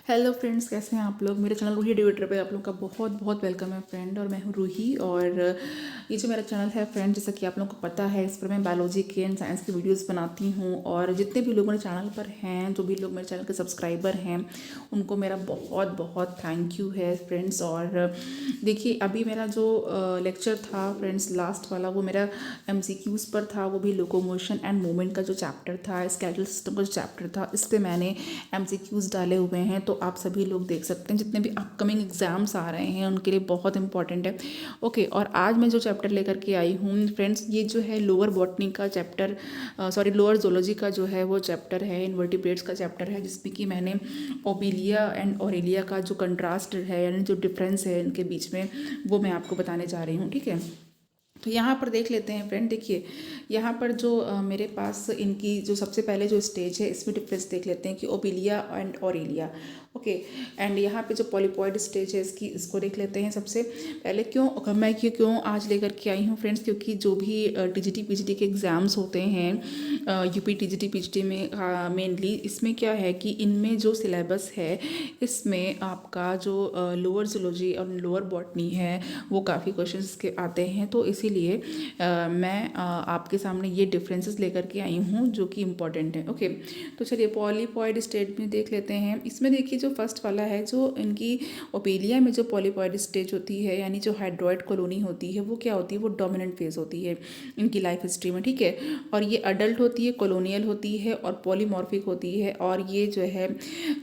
Hello friends, कैसे हैं आप लोग। मेरे चैनल रूही डिवेटर पे आप लोग का बहुत बहुत वेलकम है फ्रेंड। और मैं हूँ रूही। और ये जो मेरा चैनल है फ्रेंड, जैसा कि आप लोगों को पता है, इस पर मैं बायोलॉजी के एंड साइंस की वीडियोस बनाती हूँ। और जितने भी लोग मेरे चैनल पर हैं, जो भी लोग मेरे चैनल के सब्सक्राइबर हैं, उनको मेरा बहुत बहुत थैंक यू है फ्रेंड्स। और देखिए, अभी मेरा जो लेक्चर था फ्रेंड्स, लास्ट वाला, वो मेरा MCQs पर था। वो भी लोकोमोशन एंड मूवमेंट का जो चैप्टर था, स्केलेटल सिस्टम का जो चैप्टर था, इस पर मैंने MCQs डाले हुए हैं। तो आप सभी लोग देख सकते हैं, जितने भी अपकमिंग एग्जाम्स आ रहे हैं उनके लिए बहुत इंपॉर्टेंट है। ओके, और आज मैं जो चैप्टर लेकर के आई हूँ फ्रेंड्स, ये जो है लोअर बॉटनी का चैप्टर, सॉरी लोअर जोलॉजी का जो है वो चैप्टर है, इन्वर्टिब्रेट्स का चैप्टर है, जिसमें कि मैंने ओबिलिया एंड ओरेलिया का जो कंट्रास्ट है, यानी जो डिफरेंस है इनके बीच में, वो मैं आपको बताने जा रही हूँ। ठीक है, तो यहाँ पर देख लेते हैं फ्रेंड। देखिए, यहाँ पर जो मेरे पास इनकी जो सबसे पहले जो स्टेज है, इसमें डिफरेंस देख लेते हैं कि Obelia and Aurelia. Okay, and यहाँ पे जो पॉलीपॉइड स्टेज है इसको देख लेते हैं सबसे पहले। मैं क्यों आज लेकर के आई हूँ फ्रेंड्स, क्योंकि जो भी TGT PGT के एग्ज़ाम्स होते हैं, UP TGT PGT में मेनली, इसमें क्या है कि इनमें जो सिलेबस है, इसमें आपका जो लोअर जूलॉजी और लोअर बॉटनी है, वो काफ़ी क्वेश्चंस के आते हैं। तो इसीलिए मैं आपके सामने ये डिफरेंसेस लेकर के आई हूँ, जो कि इम्पॉर्टेंट है। ओके, तो चलिए पॉलीपॉइड स्टेज में देख लेते हैं। इसमें देखिए, जो फर्स्ट वाला है, जो इनकी ओपेलिया में जो पॉलीपॉइड स्टेज होती है, यानी जो हाइड्रॉइड कॉलोनी होती है, वो क्या होती है, वो डोमिनेंट फेज होती है इनकी लाइफ हिस्ट्री में। ठीक है, और ये अडल्ट होती है, कॉलोनियल होती है और पॉलीमॉर्फिक होती है। और ये जो है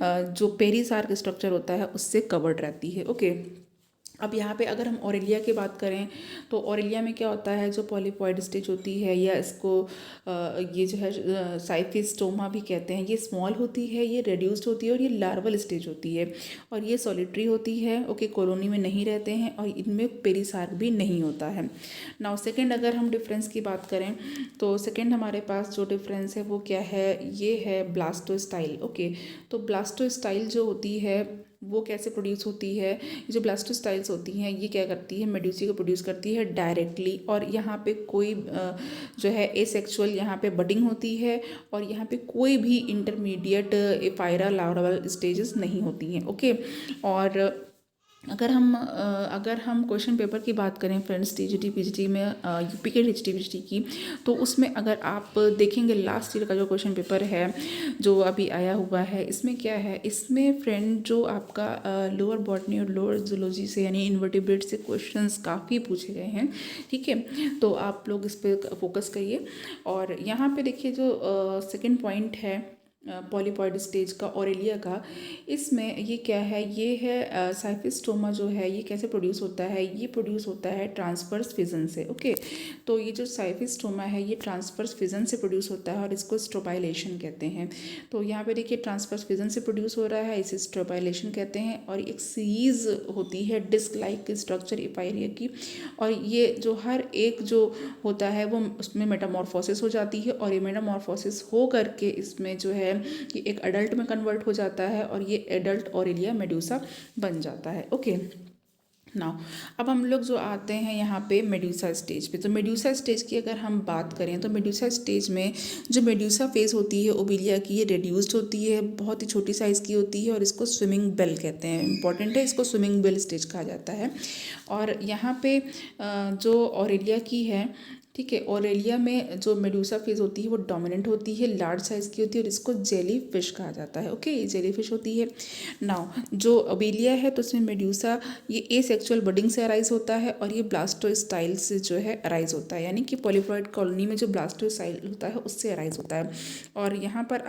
जो पेरीसार्क स्ट्रक्चर होता है, उससे कवर्ड रहती है। ओके, अब यहाँ पे अगर हम ओरेलिया की बात करें, तो ओरेलिया में क्या होता है, जो पॉलीपॉइड स्टेज होती है, या इसको ये जो है साइफिस्टोमा भी कहते हैं, ये स्मॉल होती है, ये रेड्यूस्ड होती है, और ये लार्वल स्टेज होती है, और ये सॉलिटरी होती है। ओके, कॉलोनी में नहीं रहते हैं, और इनमें पेरिसार्क भी नहीं होता है। नाउ सेकेंड, अगर हम डिफरेंस की बात करें, तो सेकेंड हमारे पास जो डिफरेंस है वो क्या है, ये है ब्लास्टोस्टाइल। ओके, तो ब्लास्टोस्टाइल जो होती है, वो कैसे प्रोड्यूस होती है। जो ब्लास्टोस्टाइल्स होती हैं, ये क्या करती है, मेड्यूसी को प्रोड्यूस करती है डायरेक्टली। और यहाँ पे कोई जो है एसेक्सुअल यहाँ पे बडिंग होती है, और यहाँ पे कोई भी इंटरमीडिएट एफायरा लार्वल स्टेजेस नहीं होती हैं। ओके, और अगर हम क्वेश्चन पेपर की बात करें फ्रेंड्स, TGT PGT में, UP के TGT PGT की, तो उसमें अगर आप देखेंगे लास्ट ईयर का जो क्वेश्चन पेपर है, जो अभी आया हुआ है, इसमें क्या है, इसमें फ्रेंड जो आपका लोअर बॉटनी और लोअर जूलॉजी से, यानी इन्वर्टिब्रेट से क्वेश्चंस काफ़ी पूछे गए हैं। ठीक है, तो आप लोग इस पर फोकस करिए। और यहाँ पे देखिए, जो सेकंड पॉइंट है पॉलीपॉइड स्टेज का, ओरेलिया का, इसमें ये क्या है, ये है साइफिस्टोमा जो है, ये कैसे प्रोड्यूस होता है, ये प्रोड्यूस होता है ट्रांसवर्स फिजन से। ओके, तो ये जो साइफिस्टोमा है, ये ट्रांसवर्स फिजन से प्रोड्यूस होता है, और इसको स्ट्रोबाइलेशन कहते हैं। तो यहाँ पे देखिए, ट्रांसवर्स फिजन से प्रोड्यूस हो रहा है, इसे स्ट्रोबाइलेशन कहते हैं। और एक सीरीज होती है डिस्क लाइक स्ट्रक्चर एपायरिया की, और ये जो हर एक जो होता है, वो उसमें मेटामॉर्फोसिस हो जाती है, और ये मेटामॉर्फोसिस हो करके इसमें जो है, ये एक अडल्ट में कन्वर्ट हो जाता है, और ये एडल्ट ओरेलिया मेड्यूसा बन जाता है। ओके, नाउ अब हम लोग जो आते हैं यहाँ पे मेड्यूसा स्टेज पे। तो मेड्यूसा स्टेज की अगर हम बात करें, तो मेड्यूसा स्टेज में जो मेड्यूसा फेज होती है ओबिलिया की, ये रेड्यूस्ड होती है, बहुत ही छोटी साइज़ की होती है, और इसको स्विमिंग बेल कहते हैं। इंपॉर्टेंट है, इसको स्विमिंग बेल स्टेज कहा जाता है। और यहाँ पे जो ओरेलिया की है, ठीक है, ओरेलिया में जो मेडूसा फेज होती है, वो डोमिनेंट होती है, लार्ज साइज़ की होती है, और इसको जेली फिश कहा जाता है। ओके, ये जेली फिश होती है। नाउ जो ओबेलिया है, तो उसमें मेड्यूसा ये एसेक्सुअल बडिंग से अराइज होता है, और ये ब्लास्टोस्टाइल से जो है अराइज होता है, यानी कि पॉलीप्लॉइड कॉलोनी में जो ब्लास्टोस्टाइल होता है, उससे अराइज होता है। और यहाँ पर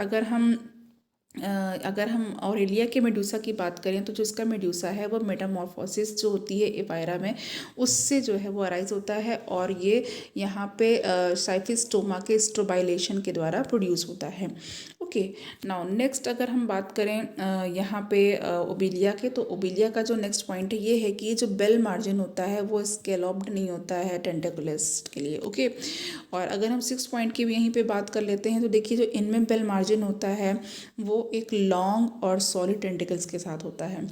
अगर हम ऑरेलिया के मेडूसा की बात करें, तो जो इसका मेडूसा है, वो मेटामॉर्फोसिस जो होती है एपायरा में, उससे जो है वो अराइज होता है, और ये यहाँ पे साइफिस्टोमा के स्ट्रोबाइलेशन के द्वारा प्रोड्यूस होता है। ओके, नाउ नेक्स्ट अगर हम बात करें यहाँ पे ओबिलिया के, तो ओबिलिया का जो नेक्स्ट पॉइंट है, ये है कि ये जो बेल मार्जिन होता है, वो स्केलॉप्ड नहीं होता है टेंटेकुलस के लिए। ओके, और अगर हम 6 पॉइंट की भी यहीं पे बात कर लेते हैं, तो देखिए, जो इनमें बेल मार्जिन होता है, वो एक लॉन्ग और सॉलिड टेंटिकल्स के साथ होता है।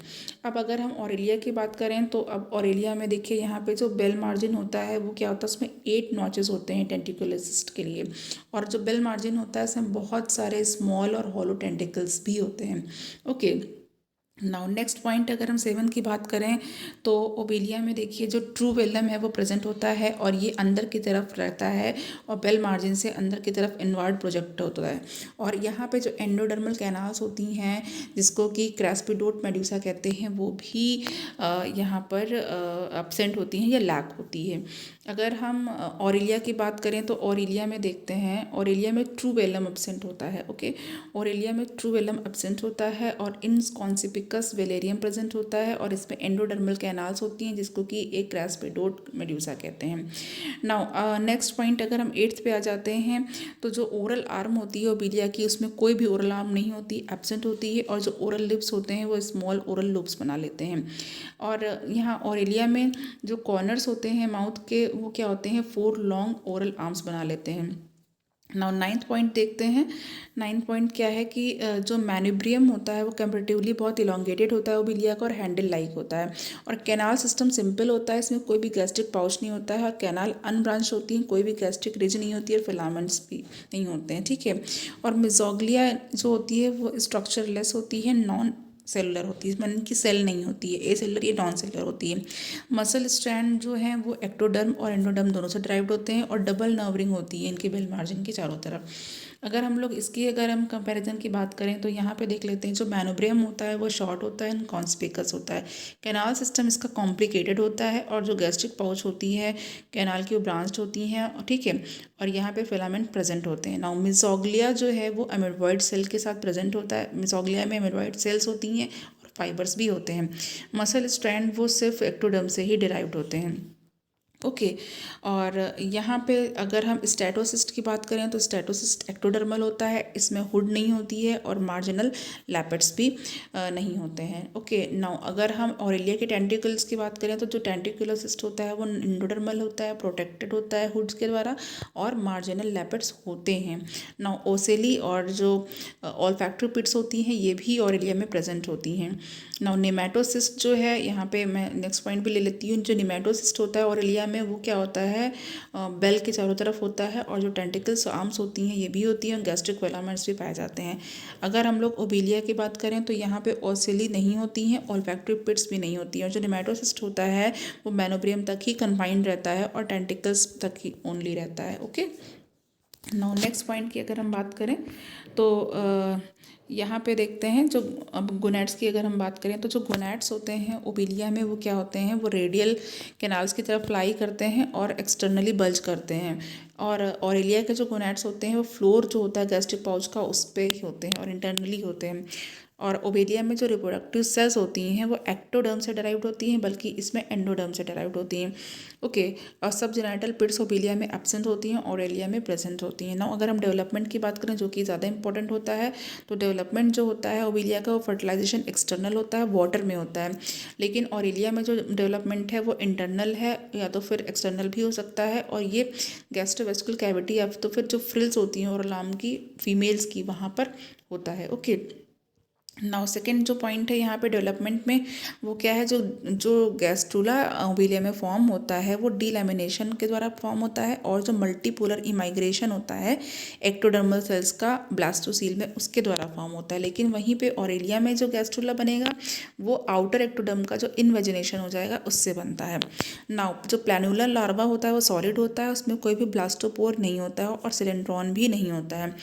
अब अगर हम ऑरेलिया की बात करें, तो अब ऑरेलिया में देखिए, यहाँ पे जो बेल मार्जिन होता है, वो क्या होता है, उसमें 8 नॉचेस होते हैं टेंटिकुलसिस्ट के लिए। और जो बेल मार्जिन होता है, इसमें बहुत सारे स्मॉल और हॉलो टेंटिकल्स भी होते हैं। ओके, नाउ नेक्स्ट पॉइंट अगर हम 7 की बात करें तो ओबेलिया में देखिए जो ट्रू वेलम है वो प्रेजेंट होता है और ये अंदर की तरफ रहता है और बेल मार्जिन से अंदर की तरफ इनवर्ड प्रोजेक्ट होता है। और यहाँ पे जो एंडोडर्मल कैनाल्स होती हैं जिसको कि क्रैस्पिडोट मेड्यूसा कहते हैं वो भी यहाँ पर एब्सेंट होती हैं या लैक होती है। अगर हम ऑरेलिया की बात करें तो ऑरेलिया में देखते हैं ऑरेलिया में ट्रू वेलम एब्सेंट होता है। ओके, ऑरेलिया में ट्रू वेलम एब्सेंट होता है और इनकॉन्सिपिकस वेलेरियम प्रेजेंट होता है और इसमें एंडोडर्मल कैनाल्स होती हैं जिसको कि एक क्रैस्पिडोट मेड्यूसा कहते हैं। नाउ नेक्स्ट पॉइंट अगर हम 8th पे आ जाते हैं तो जो ओरल आर्म होती है ओबेलिया की उसमें कोई भी ओरल आर्म नहीं होती, एब्सेंट होती है और जो ओरल लिप्स होते हैं वो स्मॉल ओरल लूप्स बना लेते हैं। और यहाँ ऑरेलिया में जो कॉर्नर्स होते हैं माउथ के वो क्या होते हैं 4 लॉन्ग ओरल आर्म्स बना लेते हैं। नाउ 9th पॉइंट देखते हैं। 9th पॉइंट क्या है कि जो मैन्यूब्रियम होता है वो कंपेरेटिवली बहुत इलोंगेटेड होता है ओबेलिया का और हैंडल लाइक होता है और कैनाल सिस्टम सिंपल होता है, इसमें कोई भी गैस्ट्रिक पाउच नहीं होता है और कैनाल अनब्रांच होती है, कोई भी गैस्ट्रिक रिज नहीं होती है और फिलामेंट्स भी नहीं होते हैं। ठीक है, और मिजोग्लिया जो होती है वो स्ट्रक्चरलेस होती है, नॉन सेलुलर होती है, मतलब कि सेल नहीं होती है, ए सेलर या नॉन सेलर होती है। मसल स्ट्रैंड जो है वो एक्टोडर्म और एंडोडर्म दोनों से ड्राइव्ड होते हैं और डबल नर्वरिंग होती है इनके बेल मार्जिन के चारों तरफ। अगर हम लोग इसकी अगर हम कंपैरिजन की बात करें तो यहाँ पे देख लेते हैं जो मैनोब्रियम होता है वो शॉर्ट होता है, कॉन्स्पिकस होता है। कैनाल सिस्टम इसका कॉम्प्लिकेटेड होता है और जो गैस्ट्रिक पाउच होती है कैनाल की वो ब्रांच्ड होती हैं, ठीक है, और यहाँ पे फिलामेंट प्रेजेंट होते हैं। नाउ मिसोग्लिया जो है वो अमीबॉइड सेल के साथ प्रेजेंट होता है। मिसोग्लिया में अमीबॉइड सेल्स होती हैं और फाइबर्स भी होते हैं। मसल स्ट्रैंड वो सिर्फ एक्टोडर्म से ही डिराइव्ड होते हैं। ओके, और यहाँ पे अगर हम स्टेटोसिस्ट की बात करें तो स्टेटोसिस्ट एक्टोडर्मल होता है, इसमें हुड नहीं होती है और मार्जिनल लैपेट्स भी नहीं होते हैं। ओके, नाउ अगर हम ऑरेलिया के टेंटिकल्स की बात करें तो जो टेंटिकुलोसिस्ट होता है वो एंडोडर्मल होता है, प्रोटेक्टेड होता है हुड्स के द्वारा और मार्जिनल लैपेट्स होते हैं। नाउ ओसेली और जो ऑल्फैक्टरी पिट्स होती हैं ये भी ऑरेलिया में प्रेजेंट होती हैं। नाउ नेमेटोसिस्ट जो है यहाँ पे मैं नेक्स्ट पॉइंट भी ले लेती हूँ। जो नेमेटोसिस्ट होता है ऑरेलिया में वो क्या होता है बेल के चारों तरफ होता है और जो टेंटिकल्स आर्म्स होती हैं ये भी होती हैं और गैस्ट्रिक फिलामेंट्स भी पाए जाते हैं। अगर हम लोग ओबेलिया की बात करें तो यहाँ पे ओसेली नहीं होती हैं, ऑल्फैक्टरी पिट्स भी नहीं होती हैं और जो नेमेटोसिस्ट होता है वो मैनोब्रियम तक ही कन्फाइंड रहता है और टेंटिकल्स तक ही ओनली रहता है। ओके, नाउ नेक्स्ट पॉइंट की अगर हम बात करें तो यहाँ पे देखते हैं जो अब गोनैड्स की अगर हम बात करें तो जो गोनैड्स होते हैं ओबेलिया में वो क्या होते हैं वो रेडियल कैनाल्स की तरफ फ्लाई करते हैं और एक्सटर्नली बल्ज करते हैं। और ऑरेलिया के जो गोनैड्स होते हैं वो फ्लोर जो होता है गैस्ट्रिक पाउच का उस पर ही होते हैं और इंटरनली होते हैं। और ओबेलिया में जो रिप्रोडक्टिव सेल्स होती हैं वो एक्टोडर्म से डराइव्ड होती हैं बल्कि इसमें एंडोडर्म से डराइव्ड होती हैं। ओके, और सब जेनाइटल पिट्स ओबेलिया में एब्सेंट होती हैं, ऑरेलिया में प्रेजेंट होती हैं। नाउ अगर हम डेवलपमेंट की बात करें जो कि ज़्यादा इंपॉर्टेंट होता है तो डेवलपमेंट जो होता है ओबेलिया का वो फर्टिलाइजेशन एक्सटर्नल होता है, वाटर में होता है, लेकिन ऑरेलिया में जो डेवलपमेंट है वो इंटरनल है या तो फिर एक्सटर्नल भी हो सकता है और ये गैस्ट्रोवेस्कुलर कैविटी या तो फिर जो फ्रिल्स होती हैं ओरल आर्म की फीमेल्स की वहाँ पर होता है। ओके, नाउ सेकेंड जो पॉइंट है यहाँ पे डेवलपमेंट में वो क्या है जो जो गैस्ट्रुला ओबेलिया में फॉर्म होता है वो डीलैमिनेशन के द्वारा फॉर्म होता है और जो मल्टीपोलर इमाइग्रेशन होता है एक्टोडर्मल सेल्स का ब्लास्टोसील में उसके द्वारा फॉर्म होता है। लेकिन वहीं पे ऑरेलिया में जो गैस्ट्रुला बनेगा वो आउटर एक्टोडर्म का जो इन्वेजिनेशन हो जाएगा उससे बनता है। नाउ जो प्लैनुलर लार्वा होता है वो सॉलिड होता है, उसमें कोई भी ब्लास्टोपोर नहीं होता है और सिलेंड्रॉन भी नहीं होता है।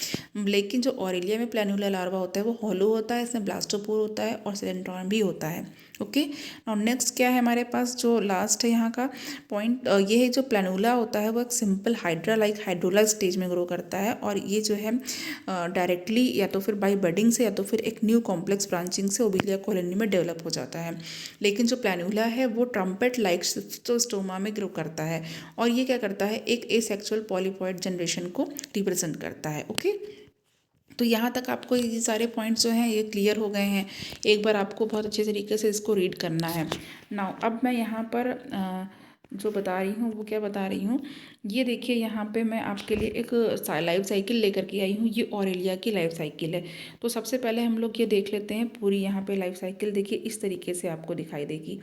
लेकिन जो ऑरेलिया में प्लैनुलर लार्वा होता है वो हॉलो होता है, इसमें ब्लास्टोपोर होता है और सिलेंड्रॉन भी होता है। ओके, और नेक्स्ट क्या है हमारे पास जो लास्ट है यहाँ का पॉइंट ये है जो प्लैनुला होता है वो एक सिंपल हाइड्रा लाइक हाइड्रोला स्टेज में ग्रो करता है और ये जो है डायरेक्टली या तो फिर बाई बडिंग से या तो फिर एक न्यू कॉम्प्लेक्स ब्रांचिंग से ओबेलिया कॉलोनी में डेवलप हो जाता है। लेकिन जो प्लैनुला है वो ट्रम्पेट लाइक स्टोमा में ग्रो करता है और ये क्या करता है एक एसेक्सुअल पॉलीपॉइड जनरेशन को रिप्रेजेंट करता है। ओके, तो यहाँ तक आपको ये सारे पॉइंट्स जो हैं ये क्लियर हो गए हैं। एक बार आपको बहुत अच्छे तरीके से इसको रीड करना है। नाउ अब मैं यहाँ पर जो बता रही हूँ वो क्या बता रही हूँ, ये देखिए यहाँ पे मैं आपके लिए एक लाइफ साइकिल लेकर के आई हूँ। ये ऑरेलिया की लाइफ साइकिल है। तो सबसे पहले हम लोग ये देख लेते हैं पूरी। यहाँ पे लाइफ साइकिल देखिए इस तरीके से आपको दिखाई देगी।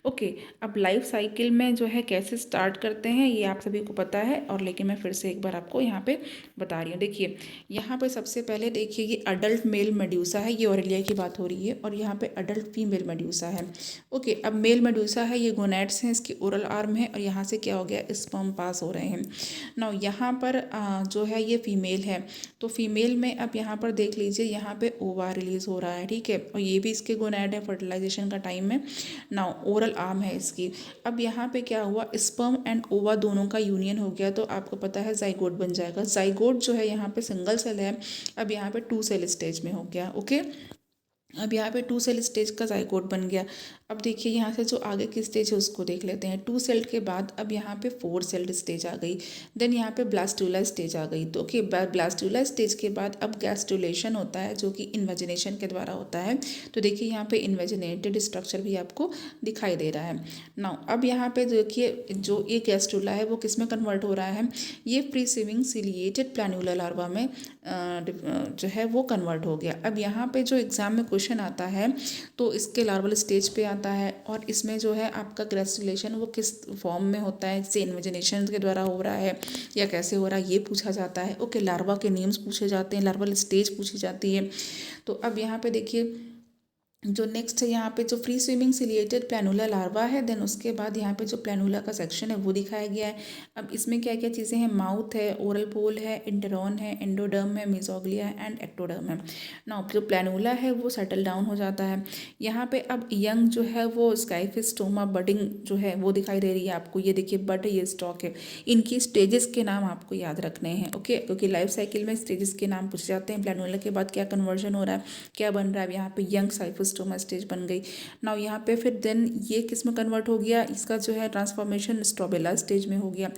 ओके, अब लाइफ साइकिल में जो है कैसे स्टार्ट करते हैं ये आप सभी को पता है, और लेकिन मैं फिर से एक बार आपको यहाँ पे बता रही हूँ। देखिए यहाँ पे सबसे पहले देखिए ये अडल्ट मेल मेड्यूसा है, ये ऑरेलिया की बात हो रही है, और यहाँ पे अडल्ट फीमेल मेड्यूसा है। ओके, अब मेल मेडूसा है, ये गोनैड्स हैं, इसकी ओरल आर्म है, और यहाँ से क्या हो गया, स्पर्म पास हो रहे हैं। नाउ यहाँ पर जो है ये फीमेल है। तो फीमेल में अब यहाँ पर देख लीजिए, यहाँ पे ओवा रिलीज हो रहा है, ठीक है, और ये भी इसके गोनैड है फर्टिलाइजेशन का टाइम में। नाउ ओरल आर्म है इसकी। अब यहाँ पे क्या हुआ, स्पर्म एंड ओवा दोनों का यूनियन हो गया, तो आपको पता है जाइगोट बन जाएगा। जाइगोट जो है यहाँ पे सिंगल सेल है, अब यहाँ पे 2 सेल स्टेज में हो गया। ओके, अब यहाँ पे 2 सेल स्टेज का जाइगोट बन गया। अब देखिए यहाँ से जो आगे की स्टेज है उसको देख लेते हैं। 2 सेल के बाद अब यहाँ पे 4 सेल्ड स्टेज आ गई। देन यहाँ पे ब्लास्टुला स्टेज आ गई। तो ओके, ब्लास्टुला स्टेज के बाद अब गैस्ट्रुलेशन होता है, जो कि इन्वेजिनेशन के द्वारा होता है। तो देखिए यहाँ पे इन्वेजिनेटेड स्ट्रक्चर भी आपको दिखाई दे रहा है। नाउ अब यहाँ पे देखिए जो ये गैस्ट्रुला है वो किस में कन्वर्ट हो रहा है, ये फ्री स्विमिंग सिलिएटेड प्लान्युलर लार्वा में जो है वो कन्वर्ट हो गया। अब यहाँ पे जो एग्जाम में क्वेश्चन आता है तो इसके लार्वल स्टेज पे आता है, और इसमें जो है आपका ग्रेजुलेशन वो किस फॉर्म में होता है, जैसे इन्वेजिनेशन के द्वारा हो रहा है या कैसे हो रहा है, ये पूछा जाता है। ओके, लार्वा के नेम्स पूछे जाते हैं, लार्वल स्टेज पूछी जाती है। तो अब यहाँ पे देखिए जो नेक्स्ट है, यहाँ पे जो free swimming ciliated planula larva है, देन उसके बाद यहाँ पे जो प्लानुला का सेक्शन है वो दिखाया गया है। अब इसमें क्या क्या चीज़ें हैं, माउथ है, ओरल पोल है, इंटेरॉन है, एंडोडर्म है, मेसोग्लिया एंड एक्टोडर्म है। ना जो प्लानुला है वो सेटल डाउन हो जाता है। यहाँ पे अब यंग जो है वो स्काइफिस्टोमा बडिंग जो है वो दिखाई दे रही है आपको। ये देखिए बड, ये स्टॉक है। इनकी स्टेजेस के नाम आपको याद रखने हैं। ओके, क्योंकि लाइफ साइकिल में स्टेजेस के नाम पूछे जाते हैं। प्लानुला के बाद क्या कन्वर्जन हो रहा है, क्या बन रहा है। यहाँ पे यंग साइफोस्टोमा स्टेज बन गई। नाउ यहाँ पे फिर देन ये किस में कन्वर्ट हो गया, इसका जो है ट्रांसफॉर्मेशन स्ट्रोबेला स्टेज में हो गया।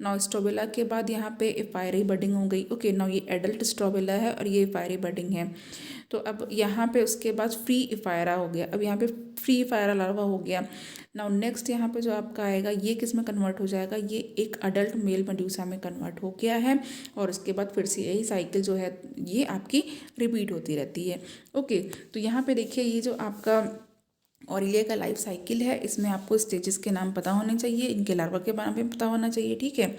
नाउ स्ट्रोबेला के बाद यहाँ पे एफायरी बडिंग हो गई। ओके, नाउ ये एडल्ट स्ट्रोबेला है और ये एफायरी बडिंग है। तो अब यहाँ पे उसके बाद फ्री इफायरा हो गया। अब यहाँ पे फ्री इफायरा लार्वा हो गया। नाउ नेक्स्ट यहाँ पे जो आपका आएगा ये किस में कन्वर्ट हो जाएगा, ये एक अडल्ट मेल मेड्यूसा में कन्वर्ट हो गया है, और उसके बाद फिर से यही साइकिल जो है ये आपकी रिपीट होती रहती है। ओके, तो यहाँ पे देखिए ये जो आपका ऑरेलिया का लाइफ साइकिल है, इसमें आपको स्टेजेस के नाम पता होने चाहिए, इनके लार्वा के बारे में पता होना चाहिए, ठीक है,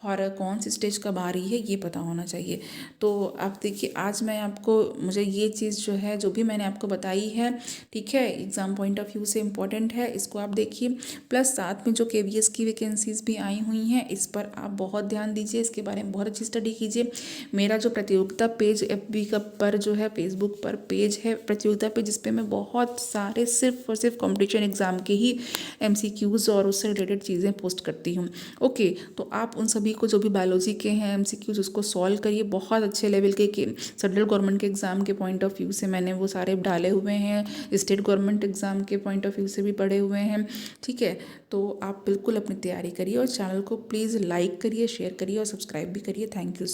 और कौन सी स्टेज कब आ रही है ये पता होना चाहिए। तो आप देखिए आज मैं आपको, मुझे ये चीज़ जो है जो भी मैंने आपको बताई है, ठीक है, एग्ज़ाम पॉइंट ऑफ व्यू से इम्पॉर्टेंट है, इसको आप देखिए। प्लस साथ में जो KVS की वैकेंसीज़ भी आई हुई हैं, इस पर आप बहुत ध्यान दीजिए, इसके बारे में बहुत अच्छी स्टडी कीजिए। मेरा जो प्रतियोगिता पेज FB का पर जो है फेसबुक पर पेज है प्रतियोगिता पेज, जिस पे मैं बहुत सारे सिर्फ और सिर्फ कॉम्पिटिशन एग्ज़ाम के ही MCQs और उससे रिलेटेड चीज़ें पोस्ट करती हूँ। ओके, तो आप उन सभी को जो भी बायोलॉजी के हैं MCQs उसको सॉल्व करिए। बहुत अच्छे लेवल के सेंट्रल गवर्नमेंट के एग्ज़ाम के पॉइंट ऑफ व्यू से मैंने वो सारे डाले हुए हैं, स्टेट गवर्नमेंट एग्ज़ाम के पॉइंट ऑफ व्यू से भी पढ़े हुए हैं, ठीक है। तो आप बिल्कुल अपनी तैयारी करिए, और चैनल को प्लीज़ लाइक करिए, शेयर करिए और सब्सक्राइब भी करिए। Thank you.